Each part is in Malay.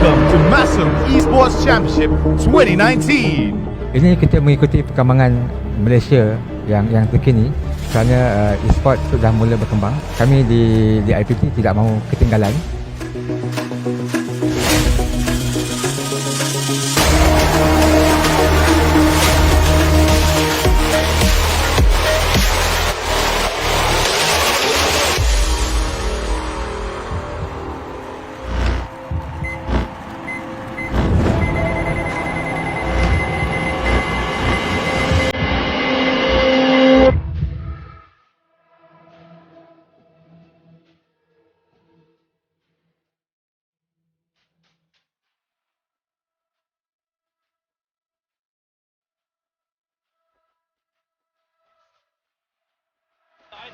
Welcome to Masum Esports Championship 2019. Ini kita mengikuti perkembangan Malaysia yang terkini kerana e-sport sudah mula berkembang. Kami di IPT tidak mahu ketinggalan.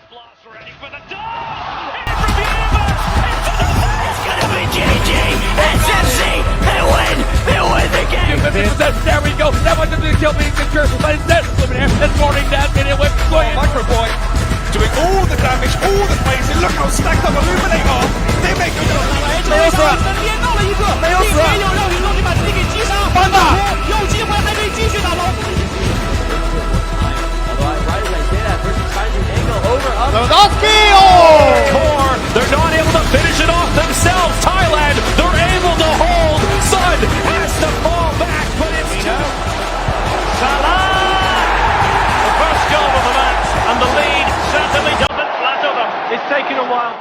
Blast ready for the door! In from Huber! It's gonna be GG! SMC! They win the game! There we go! That wasn't the kill being secured, but instead, Luminaire is morning down, getting away from Goyen. Microboy doing all the damage, all the crazy. Look how stacked up Illuminate are. They make a little 没有死，没有死，没有让宇宙你把自己给击杀，翻吧，有机会还可以继续打龙。Lewandowski! Core, they're not able to finish it off themselves. Thailand, they're able to hold. Sun has to fall back, but it's Salah! The first goal of the match, and the lead certainly doesn't flatter them. It's taken a while.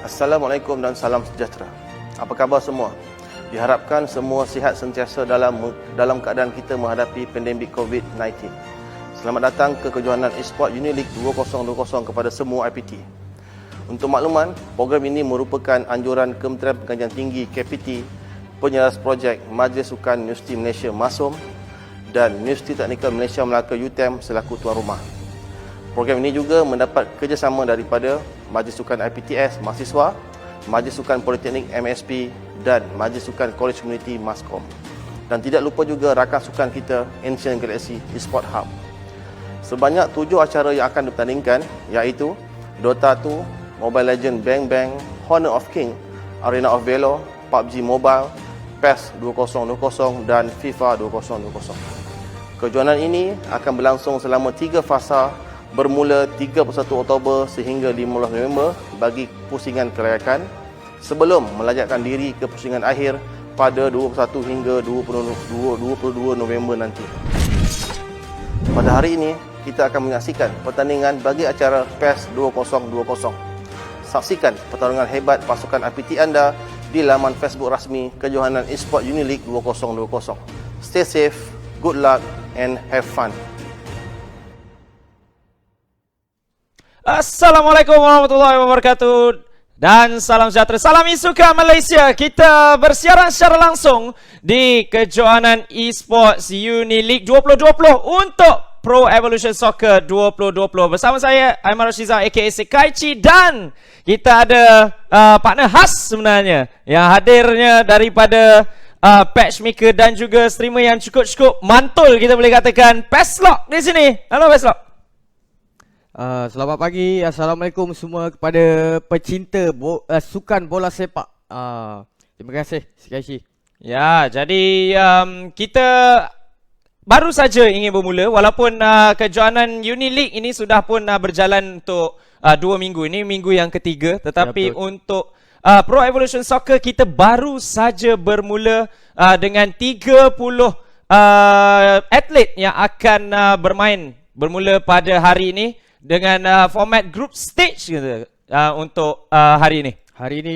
Assalamualaikum dan salam sejahtera. Apa khabar semua? Diharapkan semua sihat sentiasa dalam keadaan kita menghadapi pandemik COVID-19. Selamat datang ke kejohanan Esports Unileague 2020 kepada semua IPT. Untuk makluman, program ini merupakan anjuran Kementerian Pengkajian Tinggi KPT, Penyeras Projek Majlis Sukan Universiti Malaysia MASUM dan Universiti Teknikal Malaysia Melaka UTM selaku tuan rumah. Program ini juga mendapat kerjasama daripada Majlis Sukan IPTS Mahasiswa, Majlis Sukan Politeknik MSP dan Majlis Sukan College Community Mascom. Dan tidak lupa juga rakan sukan kita Ancient Galaxy Esports Hub. Sebanyak 7 acara yang akan dipertandingkan iaitu Dota 2, Mobile Legends Bang Bang, Honor of King, Arena of Valor, PUBG Mobile, PES 2020 dan FIFA 2020. Kejohanan ini akan berlangsung selama 3 fasa bermula 31 Oktober sehingga 15 November bagi pusingan kelayakan sebelum melajakkan diri ke pusingan akhir pada 21 hingga 22 November nanti. Pada hari ini, kita akan menyaksikan pertandingan bagi acara PES 2020. Saksikan pertarungan hebat pasukan IPT anda di laman Facebook rasmi Kejohanan Esports Unileague 2020. Stay safe, good luck and have fun. Assalamualaikum warahmatullahi wabarakatuh. Dan salam sejahtera, salam Isuka Malaysia. Kita bersiaran secara langsung di kejohanan eSports Uni-League 2020 untuk Pro Evolution Soccer 2020. Bersama saya, Aiman Rashiza aka Sekaichi, dan kita ada partner khas sebenarnya yang hadirnya daripada patchmaker dan juga streamer yang cukup mantul, kita boleh katakan, Peslock di sini. Halo Peslock. Selamat pagi, Assalamualaikum semua kepada pecinta sukan bola sepak. Terima kasih Sekaichi. Ya, jadi kita baru saja ingin bermula, walaupun kejohanan Uni-League ini sudah pun berjalan untuk 2 minggu. Ini minggu yang ketiga, tetapi ya, untuk Pro Evolution Soccer kita baru saja bermula dengan 30 atlet yang akan bermula pada hari ini dengan format group stage gitu, untuk hari ini. Hari ini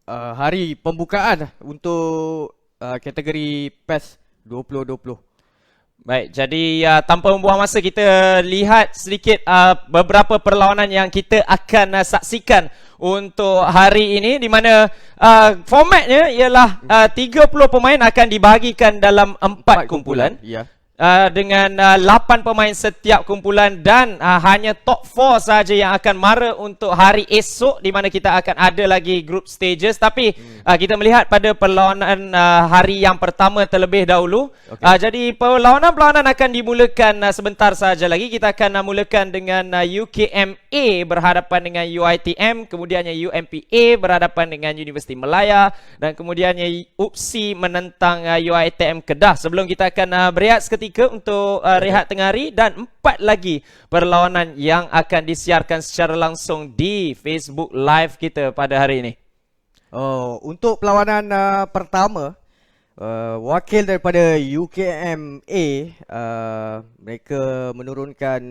hari pembukaan untuk kategori PES 2020. Baik, jadi tanpa membuang masa, kita lihat sedikit beberapa perlawanan yang kita akan saksikan untuk hari ini, di mana formatnya ialah 30 pemain akan dibahagikan dalam 4 kumpulan. Ya. Dengan 8 pemain setiap kumpulan, dan hanya top 4 saja yang akan mara untuk hari esok, di mana kita akan ada lagi group stages. Tapi kita melihat pada perlawanan hari yang pertama terlebih dahulu. Jadi perlawanan akan dimulakan sebentar saja lagi. Kita akan mulakan dengan UKMA berhadapan dengan UiTM, kemudiannya UMPA berhadapan dengan Universiti Malaya, dan kemudiannya UPSI menentang UiTM Kedah. Sebelum kita akan berehat seketika untuk rehat tengah hari, dan 4 lagi perlawanan yang akan disiarkan secara langsung di Facebook Live kita pada hari ini. Untuk perlawanan pertama, wakil daripada UKMA, mereka menurunkan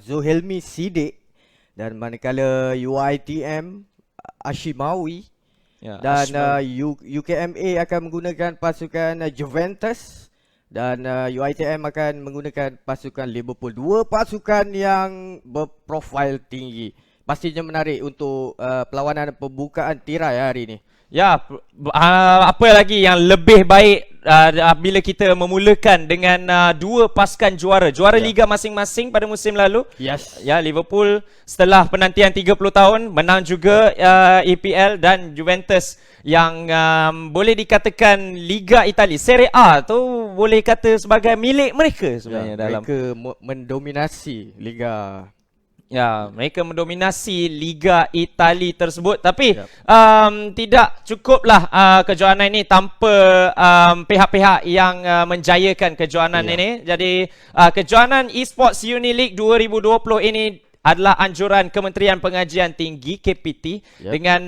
Zuhelmi Sidik, dan manakala UiTM Ashimawi, dan UKMA akan menggunakan pasukan Juventus, dan UiTM akan menggunakan pasukan Liverpool. 2 pasukan yang berprofil tinggi. Pastinya menarik untuk perlawanan pembukaan tirai hari ini. Ya, apa lagi yang lebih baik bila kita memulakan dengan 2 pasukan juara liga masing-masing pada musim lalu. Yes. Ya, Liverpool setelah penantian 30 tahun menang juga EPL, dan Juventus yang boleh dikatakan Liga Itali Serie A tu boleh kata sebagai milik mereka sebenarnya, dalam mereka mendominasi liga. Ya, mereka mendominasi Liga Itali tersebut. Tapi tidak cukuplah kejohanan ini tanpa pihak-pihak yang menjayakan kejohanan ini. Jadi kejohanan eSports Uni-League 2020 ini adalah anjuran Kementerian Pengajian Tinggi KPT dengan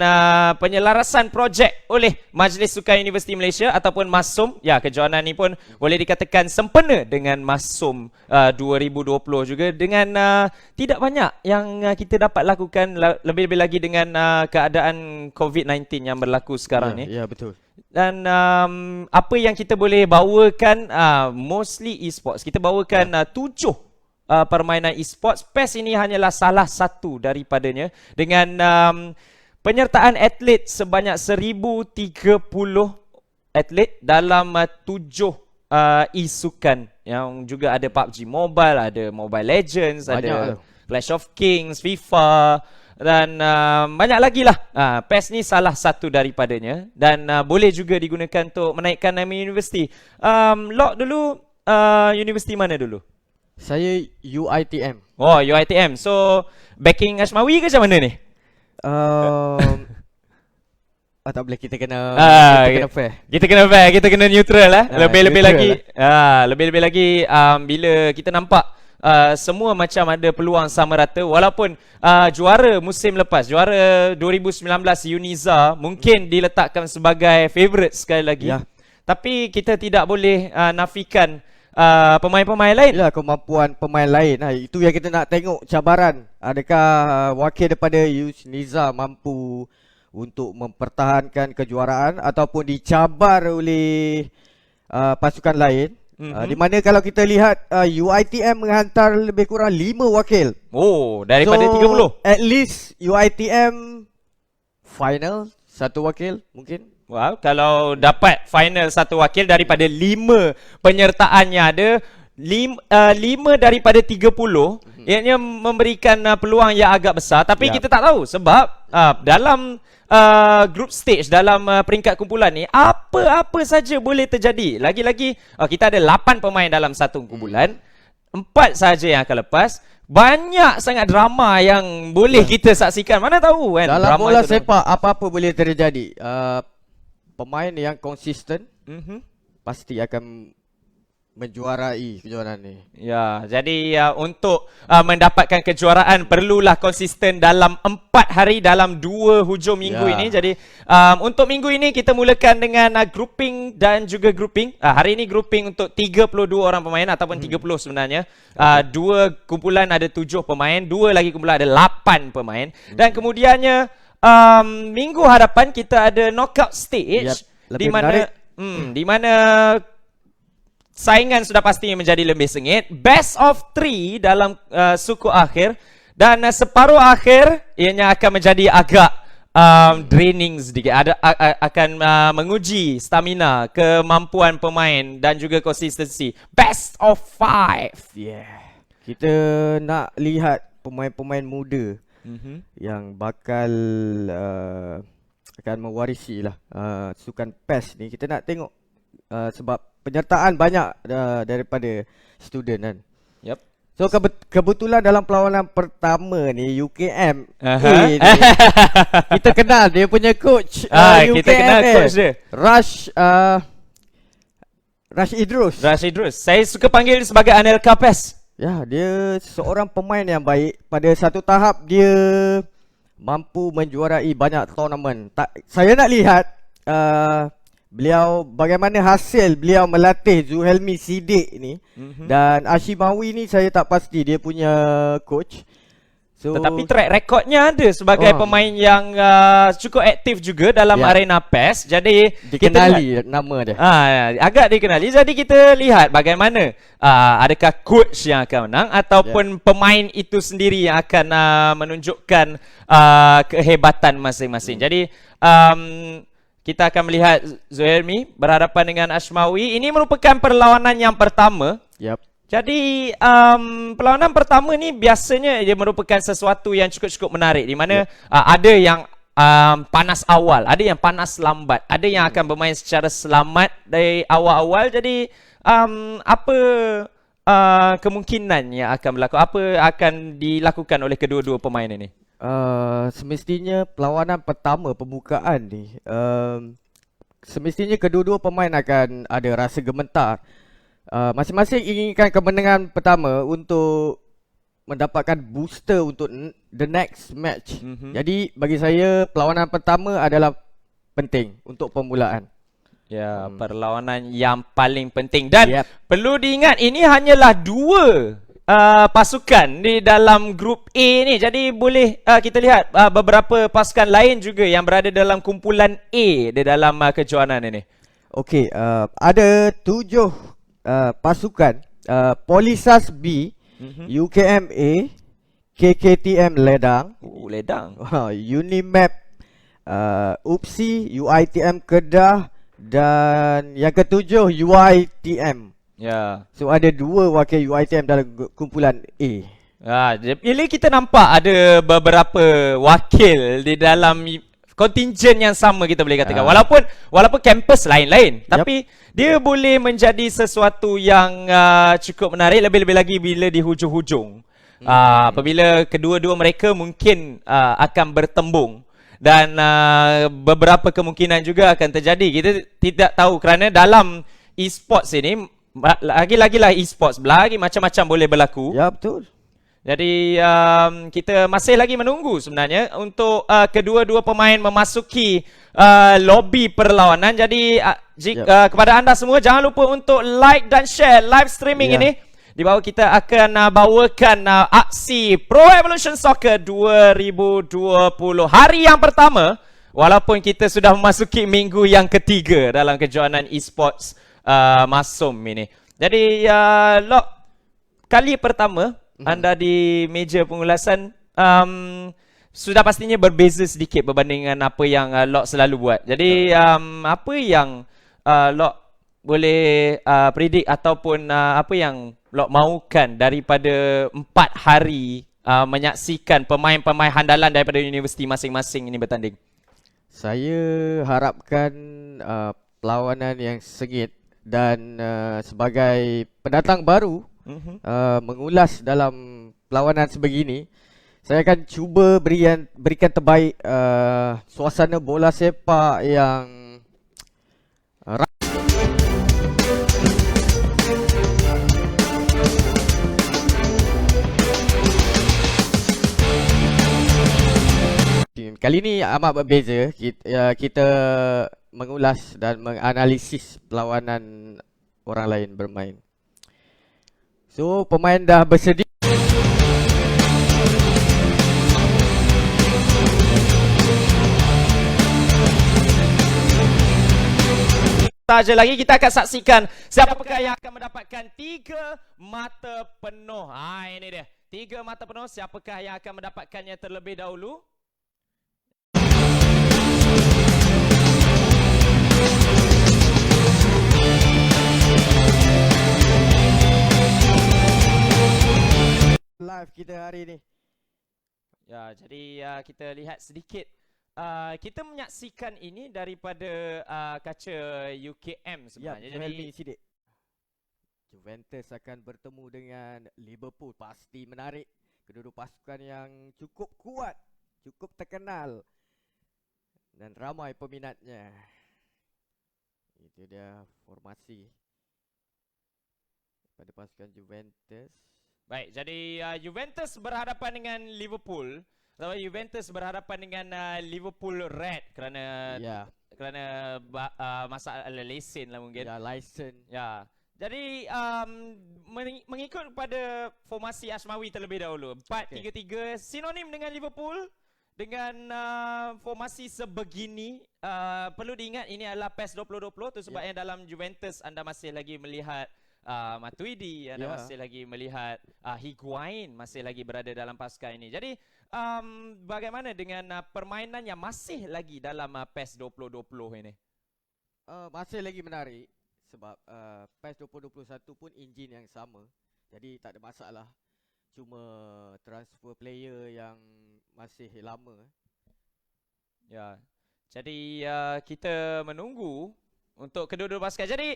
penyelarasan projek oleh Majlis Sukan Universiti Malaysia ataupun MASUM. Ya, kejohanan ini pun boleh dikatakan sempena dengan MASUM 2020 juga, dengan tidak banyak yang kita dapat lakukan, lebih-lebih lagi dengan keadaan COVID-19 yang berlaku sekarang ni. Ya, betul. Dan apa yang kita boleh bawakan, mostly eSports. Kita bawakan 7 permainan eSports. PES ini hanyalah salah satu daripadanya, dengan penyertaan atlet sebanyak 1030 atlet dalam 7 e-sukan, yang juga ada PUBG Mobile, ada Mobile Legends, ada Clash of Kings, FIFA, dan banyak lagi lah. PES ni salah satu daripadanya, dan boleh juga digunakan untuk menaikkan nama universiti. Lock dulu, universiti mana dulu? Saya UiTM. Oh, UiTM. So, backing Ashmawi ke macam mana ni? Tak boleh, kita kena fair. Kita kena fair, kita kena neutral lah. Lebih-lebih lagi, lebih-lebih lagi bila kita nampak semua macam ada peluang sama rata, walaupun juara musim lepas, juara 2019 Uniza mungkin diletakkan sebagai favourite sekali lagi. Tapi kita tidak boleh nafikan pemain-pemain lain. Yalah, kemampuan pemain lain. Itu yang kita nak tengok, cabaran. Adakah wakil daripada Uniza mampu untuk mempertahankan kejuaraan ataupun dicabar oleh pasukan lain. Di mana kalau kita lihat UiTM menghantar lebih kurang 5 wakil. Oh, daripada So 30. at least UiTM final 1 wakil mungkin. Wow, kalau dapat final 1 wakil daripada 5 penyertaan yang ada, 5 daripada 30, ianya memberikan peluang yang agak besar. Tapi kita tak tahu sebab dalam group stage, dalam peringkat kumpulan ni, apa-apa saja boleh terjadi. Lagi-lagi kita ada 8 pemain dalam satu kumpulan, 4 saja yang akan lepas. Banyak sangat drama yang boleh kita saksikan. Mana tahu kan, Dalam drama bola itu sepak apa-apa boleh terjadi. Pemain yang konsisten pasti akan menjuarai kejuaraan ni. Ya, jadi untuk mendapatkan kejuaraan perlulah konsisten dalam 4 hari dalam 2 hujung minggu ini. Jadi untuk minggu ini kita mulakan dengan grouping dan juga grouping. Hari ini grouping untuk 32 orang pemain ataupun 30 sebenarnya. 2 kumpulan ada 7 pemain, 2 lagi kumpulan ada 8 pemain. Dan kemudiannya minggu hadapan kita ada knockout stage di mana di mana saingan sudah pasti menjadi lebih sengit. Best of 3 dalam suku akhir. Dan separuh akhir ianya akan menjadi agak draining sedikit. Akan menguji stamina, kemampuan pemain dan juga konsistensi. Best of 5. Kita nak lihat pemain-pemain muda yang bakal akan mewarisi lah sukan PES ni. Kita nak tengok sebab penyertaan banyak daripada student kan. Yep. So kebetulan dalam perlawanan pertama ni UKM ni, kita kenal dia punya coach. UKM kita kenal coach dia, Rush Idrus. Saya suka panggil dia sebagai Anelka PES. Ya, dia seorang pemain yang baik. Pada satu tahap dia mampu menjuarai banyak tournament. Saya nak lihat beliau bagaimana hasil beliau melatih Zuhelmi Siddiq ni. Dan Ashimawi ni saya tak pasti dia punya coach. So, tetapi track recordnya ada sebagai pemain yang cukup aktif juga dalam arena PES. Jadi dikenali nama dia. Agak dikenali. Jadi kita lihat bagaimana adakah coach yang akan menang ataupun pemain itu sendiri yang akan menunjukkan kehebatan masing-masing. Jadi kita akan melihat Zuhelmi berhadapan dengan Ashmawi. Ini merupakan perlawanan yang pertama. Jadi perlawanan pertama ni biasanya dia merupakan sesuatu yang cukup-cukup menarik, di mana ada yang panas awal, ada yang panas lambat, ada yang akan bermain secara selamat dari awal-awal. Jadi apa kemungkinan yang akan berlaku? Apa akan dilakukan oleh kedua-dua pemain ini? Semestinya perlawanan pertama pembukaan ni semestinya kedua-dua pemain akan ada rasa gemetar. Masing-masing inginkan kemenangan pertama untuk mendapatkan booster untuk the next match. Jadi bagi saya perlawanan pertama adalah penting untuk permulaan. Ya, perlawanan yang paling penting. Dan perlu diingat ini hanyalah 2 pasukan di dalam grup A ni. Jadi boleh kita lihat beberapa pasukan lain juga yang berada dalam kumpulan A di dalam kejohanan ini. Okey, ada 7 pasukan. Polisas B, UKM A, KKTM Ledang, Unimap UPSI, UiTM Kedah, dan yang ketujuh UiTM. So ada 2 wakil UiTM dalam kumpulan A. Bila kita nampak ada beberapa wakil di dalam kontingen yang sama, kita boleh katakan. Walaupun kampus lain-lain, tapi dia boleh menjadi sesuatu yang cukup menarik, lebih-lebih lagi bila di hujung-hujung. Apabila kedua-dua mereka mungkin akan bertembung. Dan beberapa kemungkinan juga akan terjadi. Kita tidak tahu kerana dalam e-sports ini, lagi-lagi lah e-sports, lagi macam-macam boleh berlaku. Ya, betul. Jadi kita masih lagi menunggu sebenarnya untuk kedua-dua pemain memasuki lobi perlawanan. Jadi kepada anda semua, jangan lupa untuk like dan share live streaming ini. Di bawah kita akan bawakan aksi Pro Evolution Soccer 2020 hari yang pertama. Walaupun kita sudah memasuki minggu yang ketiga dalam kejohanan e-sports Masum ini. Jadi Lok, kali pertama anda di meja pengulasan sudah pastinya berbeza sedikit berbanding dengan apa yang Lok selalu buat. Jadi apa yang Lok boleh predict ataupun apa yang Lok mahukan daripada 4 hari menyaksikan pemain-pemain handalan daripada universiti masing-masing ini bertanding? Saya harapkan perlawanan yang sengit dan sebagai pendatang baru mengulas dalam perlawanan sebegini, saya akan cuba berikan terbaik suasana bola sepak yang kali ini amat berbeza. Kita mengulas dan menganalisis perlawanan orang lain bermain. So, pemain dah bersedia. Saja lagi kita akan saksikan siapakah yang akan mendapatkan 3 mata penuh. Ini dia. 3 mata penuh, siapakah yang akan mendapatkannya terlebih dahulu? Live kita hari ini. Ya, jadi kita lihat sedikit. Kita menyaksikan ini daripada kaca UKM sebenarnya. Jadi Juventus akan bertemu dengan Liverpool. Pasti menarik. Kedua-dua pasukan yang cukup kuat, cukup terkenal dan ramai peminatnya. Itu dia formasi pada pasukan Juventus. Baik, jadi Juventus berhadapan dengan Liverpool. Atau Juventus berhadapan dengan Liverpool Red kerana masalah lesen lah mungkin. Ya, lesen. Ya. Jadi mengikut pada formasi Asmawi terlebih dahulu. 4-3-3 sinonim dengan Liverpool. Dengan formasi sebegini, perlu diingat ini adalah PES 2020 tu sebabnya dalam Juventus anda masih lagi melihat Matuidi, anda masih lagi melihat Higuain masih lagi berada dalam pasukan ini. Jadi bagaimana dengan permainan yang masih lagi dalam PES 2020 ini? Masih lagi menarik sebab PES 2021 pun enjin yang sama. Jadi tak ada masalah. Cuma transfer player yang masih lama. Ya. Jadi kita menunggu untuk kedua-dua pasukan. Jadi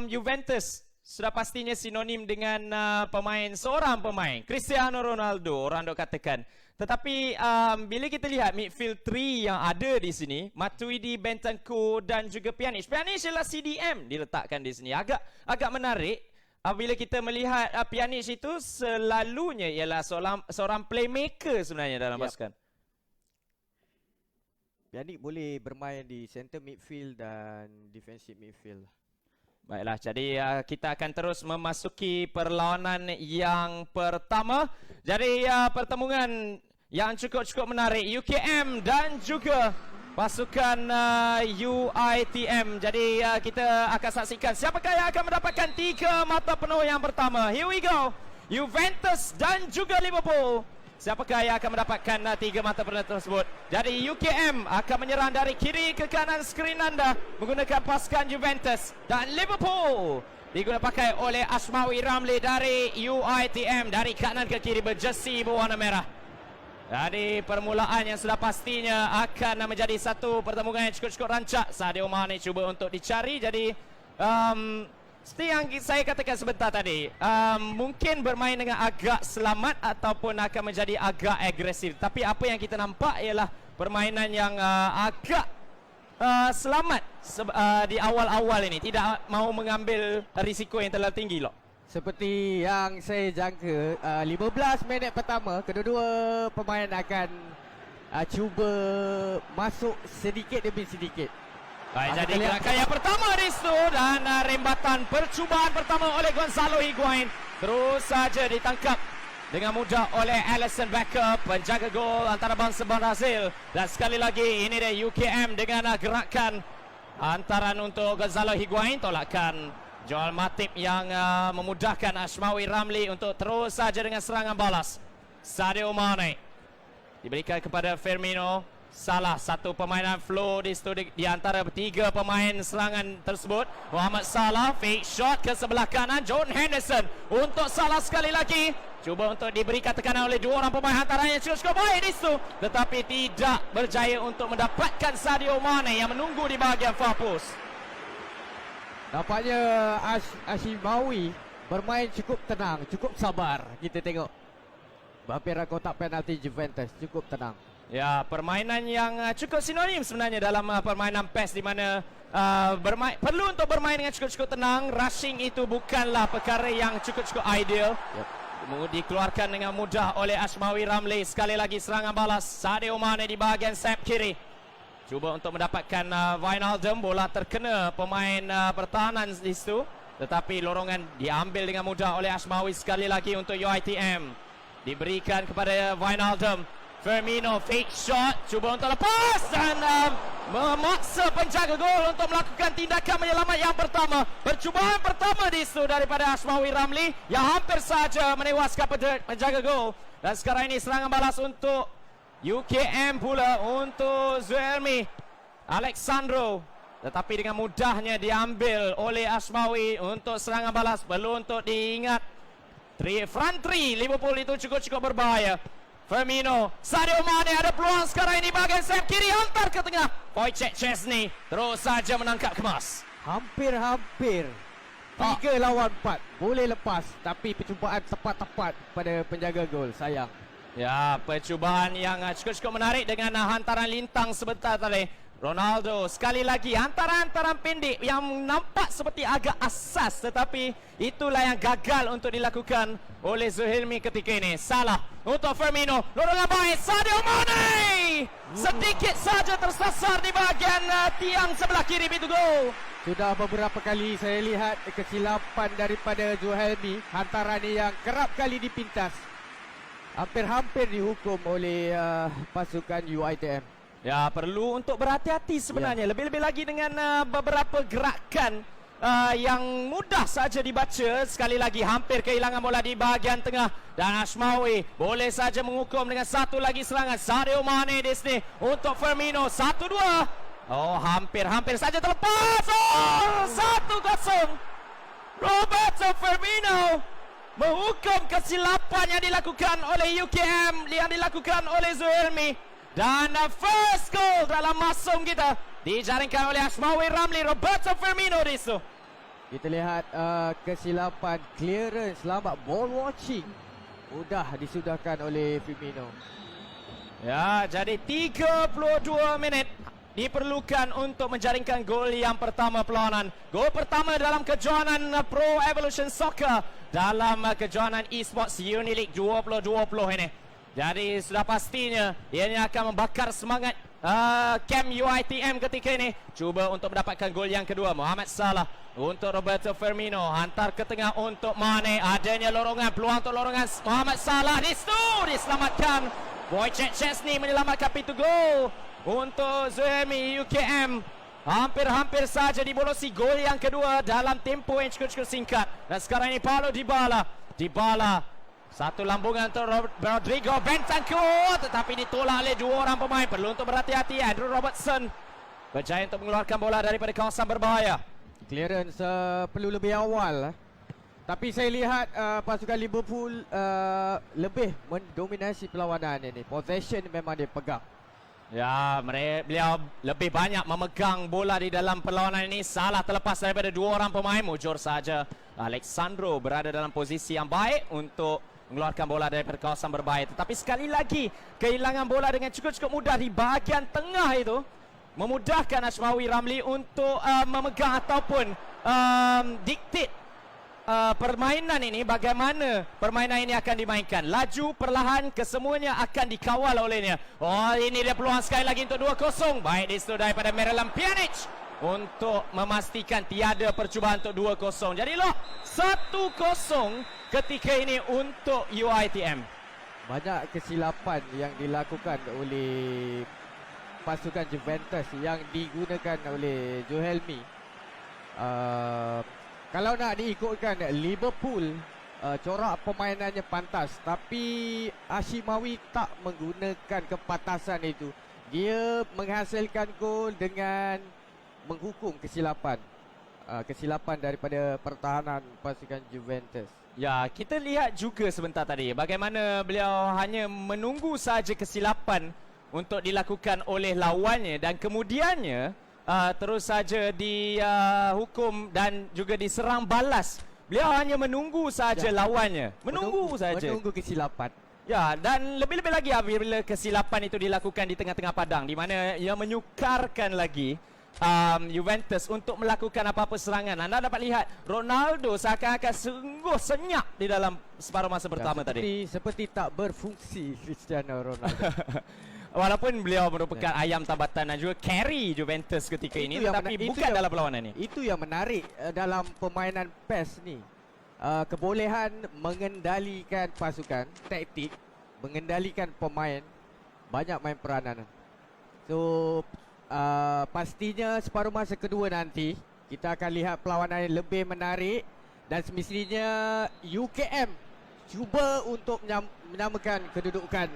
Juventus sudah pastinya sinonim dengan seorang pemain Cristiano Ronaldo, orang dok katakan. Tetapi bila kita lihat midfield 3 yang ada di sini, Matuidi, Bentancur dan juga Pjanic. Pjanic adalah CDM diletakkan di sini. Agak menarik bila kita melihat Pjanic itu selalunya ialah seorang playmaker sebenarnya dalam pasukan. Pjanic boleh bermain di center midfield dan defensive midfield. Baiklah, jadi kita akan terus memasuki perlawanan yang pertama. Jadi pertemuan yang cukup menarik, UKM dan juga pasukan UITM. Jadi kita akan saksikan siapakah yang akan mendapatkan 3 mata penuh yang pertama. Here we go. Juventus dan juga Liverpool. Siapakah yang akan mendapatkan 3 mata penuh tersebut? Jadi UKM akan menyerang dari kiri ke kanan skrin anda menggunakan pasukan Juventus, dan Liverpool digunakan pakai oleh Asmawi Ramli dari UITM dari kanan ke kiri berjersey berwarna merah. Jadi permulaan yang sudah pastinya akan menjadi satu pertemuan yang cukup rancak. Sadio Mane cuba untuk dicari. Jadi seperti yang saya katakan sebentar tadi, mungkin bermain dengan agak selamat ataupun akan menjadi agak agresif. Tapi apa yang kita nampak ialah permainan yang agak selamat di awal-awal ini. Tidak mahu mengambil risiko yang terlalu tinggi loh. Seperti yang saya jangka, 15 minit pertama, kedua-dua pemain akan cuba masuk sedikit demi sedikit. Baik, jadi gerakan yang pertama di situ dan rembatan percubaan pertama oleh Gonzalo Higuain terus saja ditangkap dengan mudah oleh Alisson Becker, penjaga gol antarabangsa Brazil. Dan sekali lagi ini dia UKM dengan gerakan antaran untuk Gonzalo Higuain, tolakan Joel Matip yang memudahkan Ashmawi Ramli untuk terus saja dengan serangan balas. Sadio Mane diberikan kepada Firmino. Salah satu permainan flow di antara tiga pemain serangan tersebut. Mohamed Salah fake shot ke sebelah kanan. Jordan Henderson untuk Salah sekali lagi. Cuba untuk diberikan tekanan oleh dua orang pemain hantarannya cukup baik di situ, tetapi tidak berjaya untuk mendapatkan Sadio Mane yang menunggu di bahagian far post. Nampaknya Ashmawi bermain cukup tenang, cukup sabar. Kita tengok bampiran kotak penalti Juventus cukup tenang. Ya, permainan yang cukup sinonim sebenarnya dalam permainan PES, di mana perlu untuk bermain dengan cukup tenang. Rushing itu bukanlah perkara yang cukup ideal. Dikeluarkan dengan mudah oleh Ashmawi Ramli. Sekali lagi serangan balas Sadio Mane di bahagian sayap kiri. Cuba untuk mendapatkan Wijnaldum. Bola terkena pemain pertahanan di situ, tetapi lorongan diambil dengan mudah oleh Ashmawi sekali lagi untuk UiTM. Diberikan kepada Wijnaldum. Firmino fake shot, cuba untuk lepas dan memaksa penjaga gol untuk melakukan tindakan menyelamat yang pertama. Percubaan pertama di situ daripada Ashmawi Ramli yang hampir saja menewaskan penjaga gol. Dan sekarang ini serangan balas untuk UKM pula, untuk Zuelmi Alexandro, tetapi dengan mudahnya diambil oleh Ashmawi untuk serangan balas. Perlu untuk diingat, front three Liverpool itu cukup berbahaya. Firmino, Sadio Mane ada peluang sekarang ini bahagian sayap kiri, hantar ke tengah. Wojciech Szczesny terus saja menangkap kemas. Hampir 3 lawan 4 boleh lepas, tapi percubaan tepat-tepat pada penjaga gol, sayang. Ya, percubaan yang cukup menarik dengan hantaran lintang sebentar tadi. Ronaldo sekali lagi hantaran pendek yang nampak seperti agak asas, tetapi itulah yang gagal untuk dilakukan oleh Zuhailmi ketika ini. Salah untuk Firmino, lorongan baik Sadio Mane sedikit saja tersasar di bahagian tiang sebelah kiri pintu gol. Sudah beberapa kali saya lihat kesilapan daripada Zuhailmi, hantaran yang kerap kali dipintas, hampir dihukum oleh pasukan UiTM. Ya, perlu untuk berhati-hati sebenarnya. Lebih-lebih lagi dengan beberapa gerakan yang mudah saja dibaca. Sekali lagi hampir kehilangan bola di bahagian tengah. Dan Ashmawi boleh saja mengukum dengan satu lagi serangan. Sadio Mane di sini untuk Firmino. 1-2. Oh, hampir saja terlepas. Oh, 1-0. Roberto Firmino menghukum kesilapan yang dilakukan oleh UKM, yang dilakukan oleh Zuhailmi. Dan first goal dalam masum kita dijaringkan oleh Ashmawi Ramli, Roberto Firmino di situ. Kita lihat kesilapan clearance lambat, ball watching mudah disudahkan oleh Firmino. Ya, jadi 32 minit diperlukan untuk menjaringkan gol yang pertama perlawanan. Gol pertama dalam kejohanan Pro Evolution Soccer, dalam kejohanan eSports Unileague 2020 ini. Jadi sudah pastinya ianya akan membakar semangat camp UiTM ketika ini. Cuba untuk mendapatkan gol yang kedua. Mohamed Salah untuk Roberto Firmino, hantar ke tengah untuk Mane. Adanya lorongan, peluang untuk lorongan Mohamed Salah di situ, diselamatkan. Wojciech Szczesny menyelamatkan pintu gol untuk Zuhailmi UKM. Hampir saja dibolosi gol yang kedua dalam tempo yang cukup singkat. Dan sekarang ini Paulo Dybala, satu lambungan untuk Rodrigo Bentancur, tetapi ditolak oleh dua orang pemain. Perlu untuk berhati-hati. Andrew Robertson berjaya untuk mengeluarkan bola daripada kawasan berbahaya. Clearance perlu lebih awal, tapi saya lihat pasukan Liverpool lebih mendominasi perlawanan ini. Possession memang dia pegang. Ya, beliau lebih banyak memegang bola di dalam perlawanan ini. Salah terlepas daripada dua orang pemain. Mujur saja Alexandro berada dalam posisi yang baik untuk mengeluarkan bola daripada kawasan berbahaya. Tetapi sekali lagi kehilangan bola dengan cukup mudah di bahagian tengah itu memudahkan Ashmawi Ramli untuk memegang ataupun diktit permainan ini, bagaimana permainan ini akan dimainkan. Laju perlahan kesemuanya akan dikawal olehnya. Oh, ini dia peluang sekali lagi untuk 2-0. Baik di situ daripada Miralem Pjanic untuk memastikan tiada percubaan untuk 2-0. Jadilah 1-0 ketika ini untuk UiTM. Banyak kesilapan yang dilakukan oleh pasukan Juventus yang digunakan oleh Zuhailmi. Kalau nak diikutkan Liverpool, corak permainannya pantas, tapi Ashimawi tak menggunakan kepantasan itu. Dia menghasilkan gol dengan menghukum kesilapan daripada pertahanan pasukan Juventus. Ya, kita lihat juga sebentar tadi bagaimana beliau hanya menunggu saja kesilapan untuk dilakukan oleh lawannya dan kemudiannya terus saja dihukum dan juga diserang balas. Beliau hanya menunggu saja lawannya. Menunggu kesilapan. Ya, dan lebih-lebih lagi apabila kesilapan itu dilakukan di tengah-tengah padang di mana ia menyukarkan lagi Juventus untuk melakukan apa-apa serangan. Anda dapat lihat Ronaldo seakan-akan sungguh senyap di dalam separuh masa pertama tadi. Seperti tak berfungsi Cristiano Ronaldo. Walaupun beliau merupakan ayam tambatan dan juga carry Juventus ketika ini, tetapi bukan dalam perlawanan ini. Itu yang menarik dalam permainan PES ni. Kebolehan mengendalikan pasukan, taktik, mengendalikan pemain, banyak main peranan. So pastinya separuh masa kedua nanti kita akan lihat perlawanan yang lebih menarik dan semestinya UKM cuba untuk menyamakan kedudukan.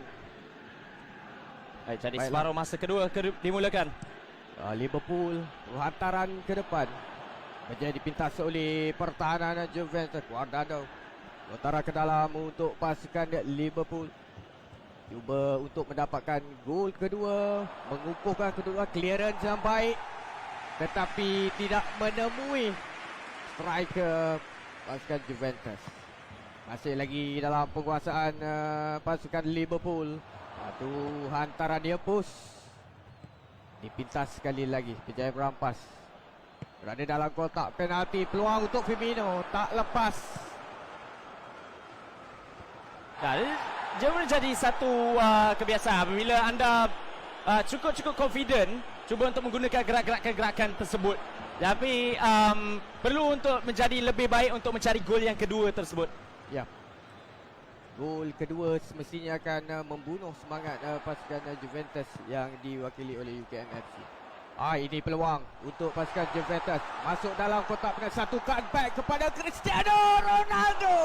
Jadi separuh masa kedua dimulakan. Liverpool hantaran ke depan menjadi dipintas oleh pertahanan Juventus. Guardado utara ke dalam untuk pasukan Liverpool. Cuba untuk mendapatkan gol kedua, mengukuhkan kedua, clearance yang baik tetapi tidak menemui striker pasukan Juventus. Masih lagi dalam penguasaan pasukan Liverpool. Satu hantaran dia push. Dipintas sekali lagi, kejayaan berampas. Berada dalam kotak penalti, peluang untuk Firmino tak lepas. Dia menjadi satu kebiasaan apabila anda cukup confident cuba untuk menggunakan gerakan tersebut. Tapi perlu untuk menjadi lebih baik untuk mencari gol yang kedua tersebut. Ya. Gol kedua semestinya akan membunuh semangat pasukan Juventus yang diwakili oleh UKM FC. Ini peluang untuk pasukan Juventus masuk dalam kotak penalti. Satu cutback kepada Cristiano Ronaldo.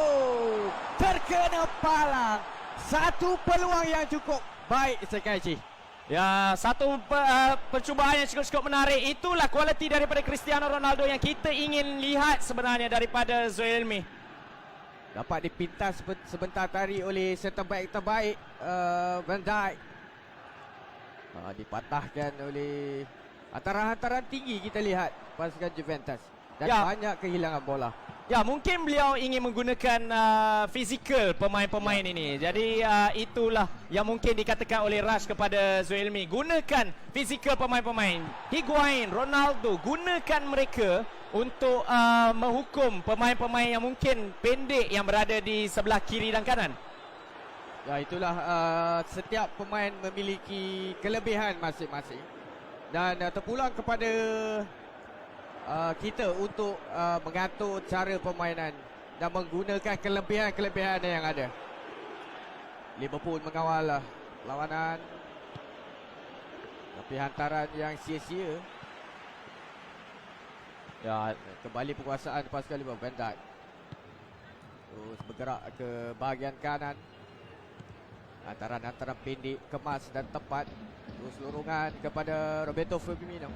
Terkena palang. Satu peluang yang cukup baik Sekaichi. Ya, satu percubaan yang cukup menarik. Itulah kualiti daripada Cristiano Ronaldo yang kita ingin lihat sebenarnya daripada Zoelmi. Dapat dipintas sebentar tadi oleh center back terbaik Van Dijk. Dipatahkan oleh hantaran tinggi kita lihat pasukan Juventus. Dan banyak kehilangan bola. Ya, mungkin beliau ingin menggunakan fizikal pemain-pemain ini. Jadi itulah yang mungkin dikatakan oleh Rush kepada Zoelmi. Gunakan fizikal pemain-pemain. Higuain, Ronaldo, gunakan mereka untuk menghukum pemain-pemain yang mungkin pendek yang berada di sebelah kiri dan kanan. Ya, itulah setiap pemain memiliki kelebihan masing-masing. Dan terpulang kepada kita untuk mengatur cara permainan dan menggunakan kelebihan-kelebihan yang ada. Liverpool mengawal lawanan, tapi hantaran yang sia-sia. Ya, kembali penguasaan pasukan Liverpool. Van Dijk terus bergerak ke bahagian kanan. Hantaran pendek, kemas dan tepat. Terus lorongan kepada Roberto Firmino.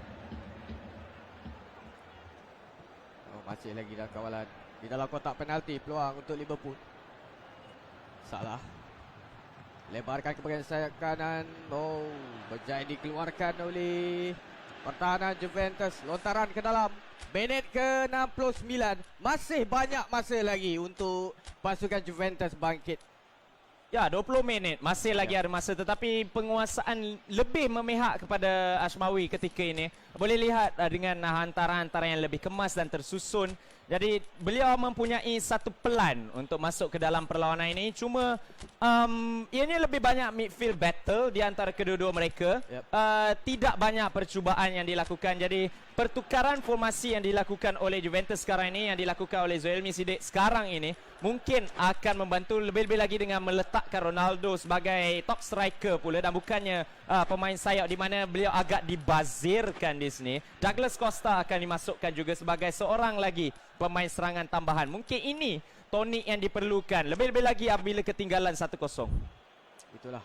Masih lagi dalam kawalan. Di dalam kotak penalti, peluang untuk Liverpool. Salah. Lebarkan ke bahagian sayap kanan. Berjaya dikeluarkan oleh pertahanan Juventus. Lontaran ke dalam. Minit ke-69. Masih banyak masa lagi untuk pasukan Juventus bangkit. Ya, 20 minit. Masih lagi ada masa. Tetapi penguasaan lebih memihak kepada Ashimawi ketika ini. Boleh lihat dengan hantaran-hantaran yang lebih kemas dan tersusun. Jadi beliau mempunyai satu pelan untuk masuk ke dalam perlawanan ini. Cuma ianya lebih banyak midfield battle di antara kedua-dua mereka. Tidak banyak percubaan yang dilakukan. Jadi pertukaran formasi yang dilakukan oleh Juventus sekarang ini, yang dilakukan oleh Zoelmi Sidik sekarang ini, mungkin akan membantu lebih-lebih lagi dengan meletakkan Ronaldo sebagai top striker pula dan bukannya pemain sayap di mana beliau agak dibazirkan di sini. Douglas Costa akan dimasukkan juga sebagai seorang lagi pemain serangan tambahan. Mungkin ini tonik yang diperlukan. Lebih-lebih lagi apabila ketinggalan 1-0. Itulah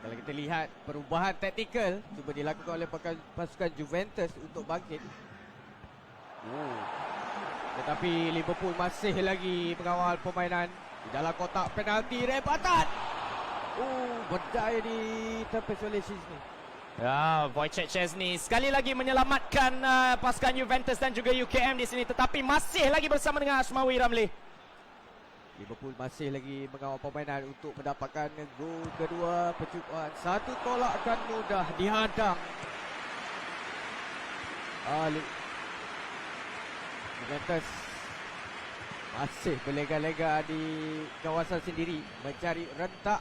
kalau kita lihat perubahan taktikal cuba dilakukan oleh pasukan Juventus untuk bangkit. Tetapi Liverpool masih lagi mengawal permainan di dalam kotak penalti. Rebatan berdaya ditepis oleh Szczesny. Ya, Wojciech Szczesny sekali lagi menyelamatkan pasukan Juventus dan juga UKM di sini, tetapi masih lagi bersama dengan Asmawi Ramli. Liverpool masih lagi mengawal permainan untuk mendapatkan gol kedua percubaan. Satu tolakan mudah dihadang. Juventus masih berlega-lega di kawasan sendiri mencari rentak.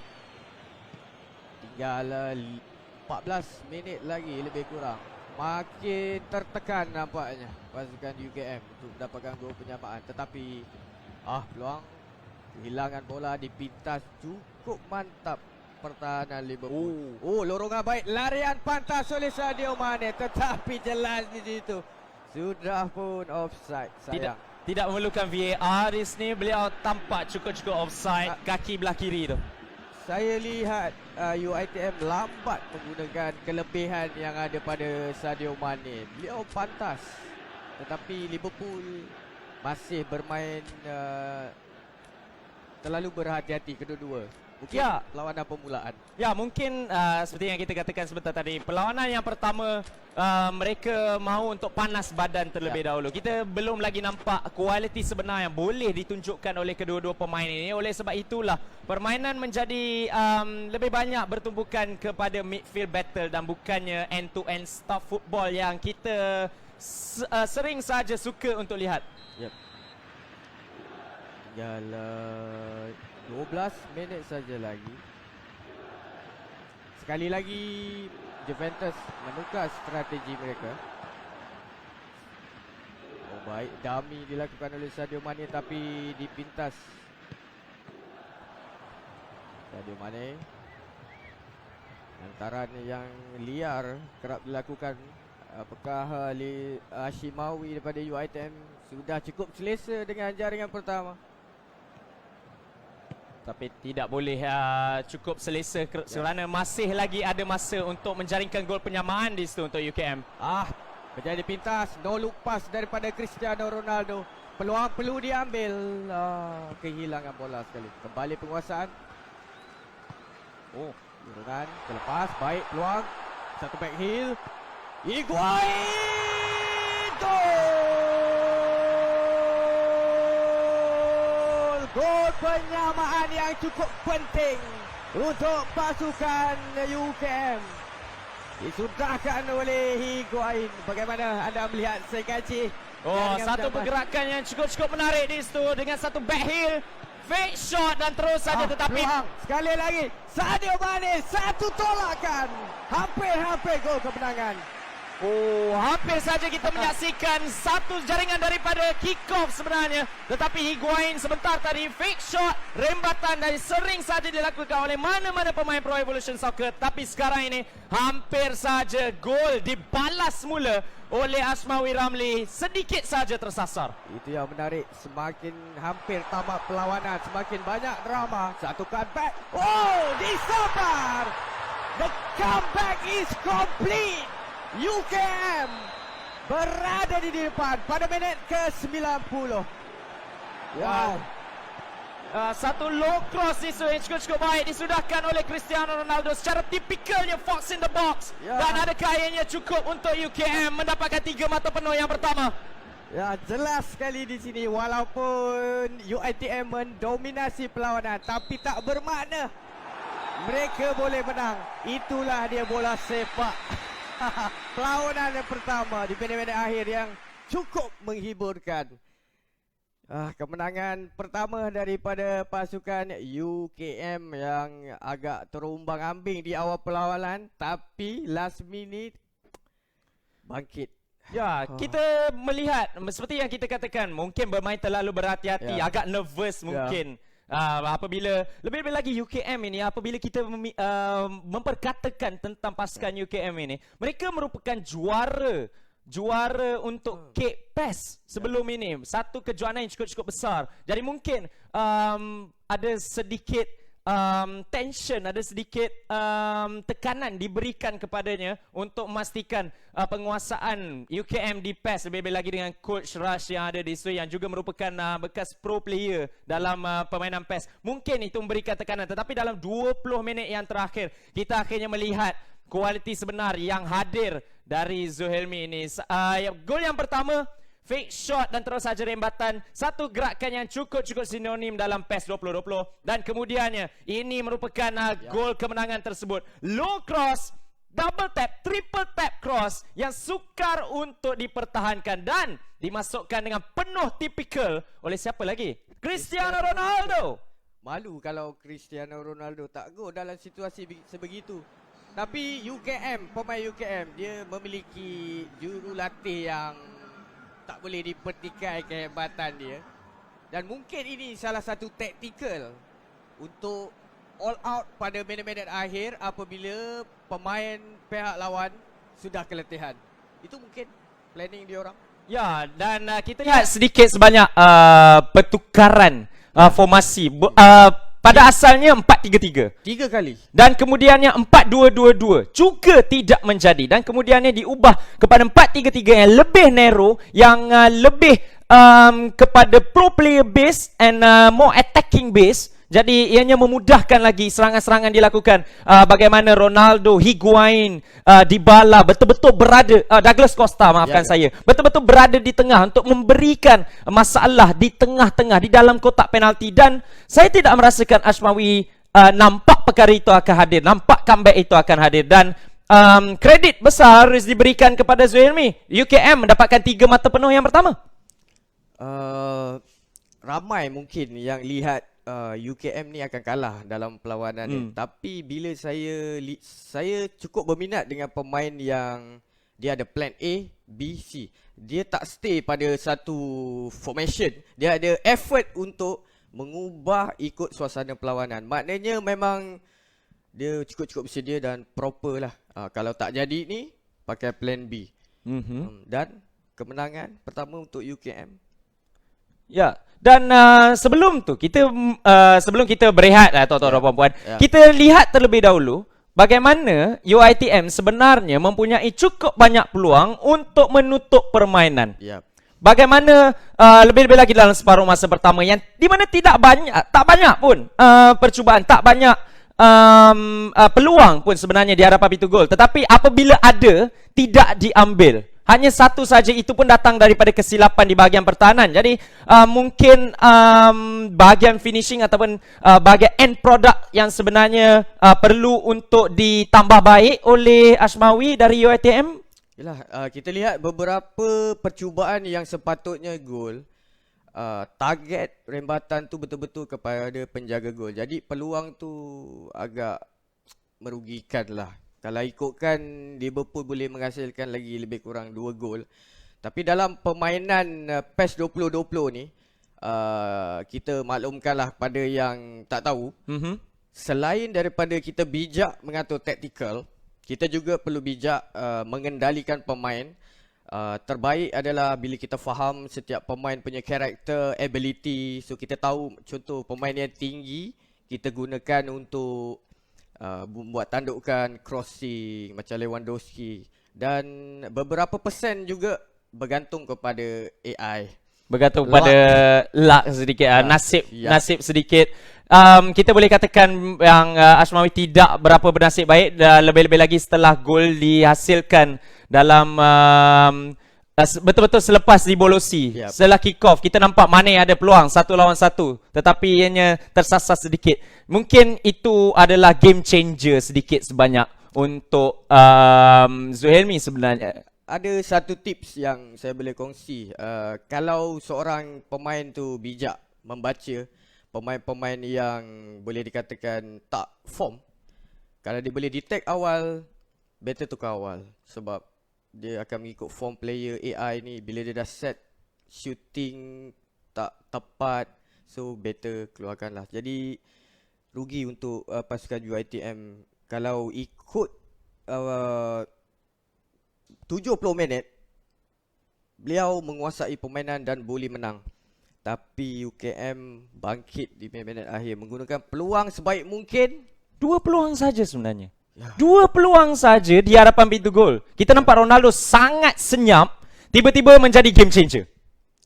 Tinggal 14 minit lagi lebih kurang. Makin tertekan nampaknya pasukan UKM untuk mendapatkan gol penyamaan. Tetapi peluang kehilangan bola dipintas cukup mantap pertahanan Liverpool. Lorongan baik, larian pantas oleh Sadio Mane, tetapi jelas di situ sudah pun offside. Sayang. Tidak memerlukan VAR di sini. Beliau tampak cukup-cukup offside kaki belah kiri tu. Saya lihat UiTM lambat menggunakan kelebihan yang ada pada Sadio Mane. Beliau pantas, tetapi Liverpool masih bermain terlalu berhati-hati kedua-dua. Mungkin perlawanan permulaan. Ya, mungkin seperti yang kita katakan sebentar tadi, perlawanan yang pertama mereka mahu untuk panas badan terlebih dahulu. Kita belum lagi nampak kualiti sebenar yang boleh ditunjukkan oleh kedua-dua pemain ini. Oleh sebab itulah permainan menjadi lebih banyak bertumbukan kepada midfield battle dan bukannya end-to-end style football yang kita sering saja suka untuk lihat. Tinggal 12 minit saja lagi. Sekali lagi Juventus menukar strategi mereka. Baik, dummy dilakukan oleh Sadio Mane tapi dipintas. Sadio Mane, hantaran yang liar kerap dilakukan. Apakah Ashimawi daripada UiTM sudah cukup selesa dengan jaringan pertama? Tapi tidak boleh cukup selesa kerana masih lagi ada masa untuk menjaringkan gol penyamaan di situ untuk UKM. Menjadi pintas, no look pass daripada Cristiano Ronaldo. Peluang perlu diambil. Kehilangan bola sekali. Kembali penguasaan. Dorongan terlepas. Baik peluang. Satu back heel. Higuain! Gol penyamaan yang cukup penting untuk pasukan UKM. Disudahkan oleh Higuain. Bagaimana anda melihat Sengaji? Satu pergerakan yang cukup menarik di situ dengan satu back heel, fake shot dan terus saja tetapi sekali lagi Sadio Mane, satu tolakan. Hampir gol kemenangan. Hampir saja kita menyaksikan satu jaringan daripada kick-off sebenarnya. Tetapi Higuain sebentar tadi fake shot, rembatan dan sering saja dilakukan oleh mana-mana pemain Pro Evolution Soccer. Tapi sekarang ini hampir saja gol dibalas mula oleh Asmawi Ramli. Sedikit saja tersasar. Itu yang menarik. Semakin hampir tamat perlawanan, semakin banyak drama. Satu comeback. Disabar. The comeback is complete. UKM berada di depan pada minit ke-90. Wow. Satu low cross isu yang cukup baik disudahkan oleh Cristiano Ronaldo secara tipikalnya fox in the box. Dan adakah ianya cukup untuk UKM mendapatkan 3 mata penuh yang pertama? Ya, jelas sekali di sini walaupun UiTM mendominasi perlawanan tapi tak bermakna mereka boleh menang. Itulah dia bola sepak. Perlawanan yang pertama di minit-minit akhir yang cukup menghiburkan. Kemenangan pertama daripada pasukan UKM yang agak terumbang-ambing di awal perlawanan tapi last minute bangkit. Ya, kita melihat seperti yang kita katakan, mungkin bermain terlalu berhati-hati, agak nervous mungkin. Apabila lebih-lebih lagi UKM ini, apabila kita memperkatakan tentang pasukan UKM ini, mereka merupakan juara juara untuk Cape PES sebelum ini. Satu kejohanan yang cukup besar. Jadi mungkin ada sedikit tension, ada sedikit tekanan diberikan kepadanya untuk memastikan penguasaan UKM di PES, lebih-lebih lagi dengan Coach Rush yang ada di situ yang juga merupakan bekas pro player dalam permainan PES. Mungkin itu memberikan tekanan, tetapi dalam 20 minit yang terakhir kita akhirnya melihat kualiti sebenar yang hadir dari Zuhailmi ini. Gol yang pertama, fake shot dan terus saja rembatan. Satu gerakan yang cukup sinonim dalam PES 2020. Dan kemudiannya, ini merupakan gol kemenangan tersebut. Low cross, double tap, triple tap cross yang sukar untuk dipertahankan dan dimasukkan dengan penuh tipikal oleh siapa lagi? Cristiano Ronaldo. Malu kalau Cristiano Ronaldo tak gol dalam situasi sebegitu. Tapi UKM, pemain UKM, dia memiliki jurulatih yang tak boleh dipertikai kehebatan dia. Dan mungkin ini salah satu taktikal untuk all out pada minit-minit akhir apabila pemain pihak lawan sudah keletihan. Itu mungkin planning dia orang. Ya, dan kita lihat sedikit sebanyak pertukaran formasi. Pada asalnya 4-3-3. 3 kali. Dan kemudiannya 4-2-2-2 juga tidak menjadi. Dan kemudiannya diubah kepada 4-3-3 yang lebih narrow, yang lebih kepada pro player base and more attacking base. Jadi ianya memudahkan lagi serangan-serangan dilakukan. Bagaimana Ronaldo, Higuain, Dybala betul-betul berada, Douglas Costa maafkan saya, betul-betul berada di tengah untuk memberikan masalah di tengah-tengah di dalam kotak penalti. Dan saya tidak merasakan Ashmawi nampak perkara itu akan hadir, nampak comeback itu akan hadir. Dan kredit besar harus diberikan kepada Zuhailmi. UKM mendapatkan 3 mata penuh yang pertama. Ramai mungkin yang lihat UKM ni akan kalah dalam perlawanan ni. Tapi bila saya cukup berminat dengan pemain yang dia ada plan A, B, C. Dia tak stay pada satu formation. Dia ada effort untuk mengubah ikut suasana perlawanan. Maknanya memang dia cukup bersedia dan proper lah. Kalau tak jadi ni, pakai plan B. Dan kemenangan pertama untuk UKM. Ya, dan sebelum tu sebelum kita berehat tuan-tuan dan puan-puan, kita lihat terlebih dahulu bagaimana UiTM sebenarnya mempunyai cukup banyak peluang untuk menutup permainan. Bagaimana lebih-lebih lagi dalam separuh masa pertama yang di mana tak banyak pun percubaan, tak banyak peluang pun sebenarnya di hadapan pintu gol. Tetapi apabila ada, tidak diambil. Hanya satu saja, itu pun datang daripada kesilapan di bahagian pertahanan. Jadi mungkin bahagian finishing ataupun bahagian end product yang sebenarnya perlu untuk ditambah baik oleh Ashmawi dari UiTM. Yalah, kita lihat beberapa percubaan yang sepatutnya gol. Target rembatan tu betul-betul kepada penjaga gol. Jadi peluang tu agak merugikan lah. Kalau ikutkan Liverpool boleh menghasilkan lagi lebih kurang 2 gol. Tapi dalam permainan PES 2020 ni, kita maklumkanlah pada yang tak tahu, selain daripada kita bijak mengatur taktikal, kita juga perlu bijak mengendalikan pemain. Terbaik adalah bila kita faham setiap pemain punya karakter, ability. So kita tahu contoh pemain yang tinggi, kita gunakan untuk buat tandukan, crossing macam Lewandowski. Dan beberapa persen juga bergantung kepada AI. Bergantung pada luck sedikit, nasib sedikit. Kita boleh katakan yang Ashmawi tidak berapa bernasib baik, lebih-lebih lagi setelah gol dihasilkan dalam betul-betul selepas dibolosi. Setelah kick off kita nampak Mane ada peluang 1 lawan 1, tetapi ianya tersasar sedikit. Mungkin itu adalah game changer sedikit sebanyak untuk Zuhailmi sebenarnya. Ada satu tips yang saya boleh kongsi. Kalau seorang pemain tu bijak membaca pemain-pemain yang boleh dikatakan tak form, kalau dia boleh detect awal, better tukar awal. Sebab dia akan mengikut form player AI ni. Bila dia dah set shooting tak tepat, so better keluarkanlah. Jadi rugi untuk pasukan UiTM kalau ikut 70 minit beliau menguasai permainan dan boleh menang. Tapi UKM bangkit di minit akhir menggunakan peluang sebaik mungkin. 2 peluang saja sebenarnya. 2 peluang saja di hadapan pintu gol. Kita nampak Ronaldo sangat senyap, tiba-tiba menjadi game changer.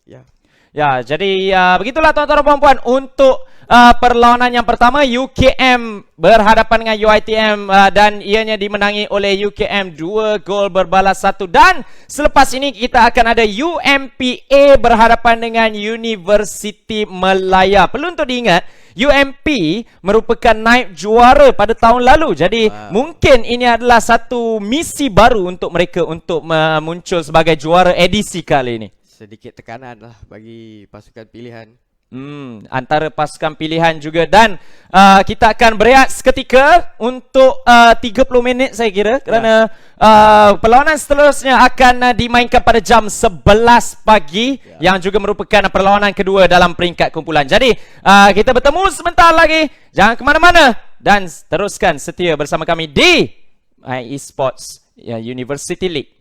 Ya. Ya, jadi begitulah tuan-tuan dan puan-puan untuk perlawanan yang pertama. UKM berhadapan dengan UiTM dan ianya dimenangi oleh UKM 2 gol berbalas 1. Dan selepas ini kita akan ada UMPA berhadapan dengan Universiti Melaya. Perlu untuk diingat, UMP merupakan naib juara pada tahun lalu. Jadi mungkin ini adalah satu misi baru untuk mereka untuk muncul sebagai juara edisi kali ini. Sedikit tekanan lah bagi pasukan pilihan. Antara pasukan pilihan juga. Dan kita akan berehat seketika untuk 30 minit saya kira. Kerana perlawanan seterusnya akan dimainkan pada jam 11 pagi. Yang juga merupakan perlawanan kedua dalam peringkat kumpulan. Jadi kita bertemu sebentar lagi. Jangan ke mana-mana. Dan teruskan setia bersama kami di Esports University League.